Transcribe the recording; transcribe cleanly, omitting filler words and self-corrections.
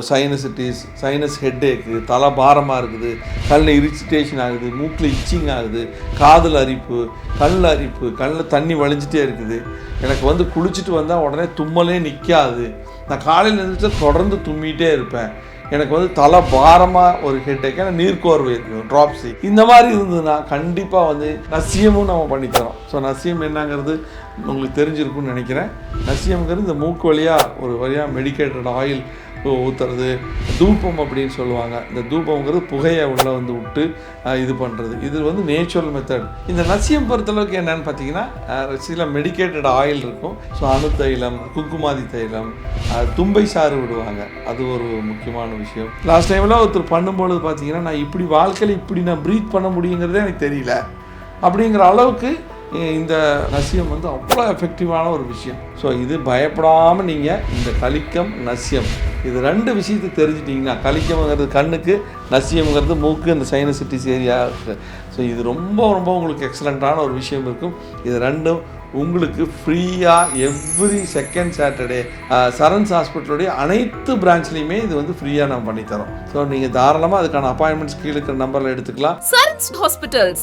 Sinusitis, sinus ஹெட்டேக்கு, தலை பாரமாக இருக்குது, கண்ணில் இரிட்டேஷன் ஆகுது, மூக்கில் இச்சிங் ஆகுது, காதில் அரிப்பு, கண்ணில் அரிப்பு, கண்ணில் தண்ணி வழிஞ்சிட்டே இருக்குது. எனக்கு வந்து குளிச்சுட்டு வந்தால் உடனே தும்மலே நிற்காது. நான் காலையில் எழுந்திரிச்சா தொடர்ந்து தும்மிகிட்டே இருப்பேன். எனக்கு வந்து தலை பாரமாக ஒரு ஹெட்டேக்கு, எனக்கு நீர்க்கோர்வை இருக்குது, ட்ராப்ஸி. இந்த மாதிரி இருந்ததுன்னா கண்டிப்பாக வந்து நசியமும் நம்ம பண்ணித்தரோம். ஸோ நசியம் என்னங்கிறது உங்களுக்கு தெரிஞ்சிருக்குன்னு நினைக்கிறேன். நசியம்ங்கிறது இந்த மூக்கு வழியாக மெடிக்கேட்டட் ஆயில் ஊற்றுறது, தூபம் அப்படின்னு சொல்லுவாங்க. இந்த தூபம்ங்கிறது புகையை உள்ளே வந்து விட்டு இது பண்ணுறது. இது வந்து நேச்சுரல் மெத்தட். இந்த நசியம் பொறுத்தளவுக்கு என்னென்னு பார்த்தீங்கன்னா, சில மெடிக்கேட்டட் ஆயில் இருக்கும். ஸோ அணு தைலம், குங்குமாதி தைலம், தும்பை சாறு விடுவாங்க. அது ஒரு முக்கியமான விஷயம். லாஸ்ட் டைமில் ஒருத்தர் பண்ணும்பொழுது பார்த்தீங்கன்னா, நான் இப்படி வாழ்க்கையில் இப்படி நான் ப்ரீத் பண்ண முடியுங்கிறதே எனக்கு தெரியல அப்படிங்கிற அளவுக்கு இந்த நசியம் வந்து அவ்வளோ எஃபெக்டிவான ஒரு விஷயம். ஸோ இது பயப்படாமல் நீங்கள் இந்த கலிக்கம், நசியம் இது ரெண்டு விஷயத்தை தெரிஞ்சிட்டிங்கன்னா, கலிக்கம்ங்கிறது கண்ணுக்கு, நசியம்ங்கிறது மூக்கு, இந்த சைனசிட்டிஸ் ஏரியா இருக்குது. ஸோ இது ரொம்ப ரொம்ப உங்களுக்கு எக்ஸலண்ட்டான ஒரு விஷயம் இருக்கும். இது ரெண்டும் உங்களுக்கு ஃப்ரீயாக எவ்ரி செகண்ட் சாட்டர்டே சரண்ஸ் ஹாஸ்பிட்டலுடைய அனைத்து பிரான்ச்லேயுமே இது வந்து ஃப்ரீயாக நம்ம பண்ணித்தரோம். ஸோ நீங்கள் தாராளமாக அதுக்கான அப்பாயின்மெண்ட்ஸ் கீழே இருக்கிற நம்பரில் எடுத்துக்கலாம். சரண்ஸ் ஹாஸ்பிட்டல்ஸ்.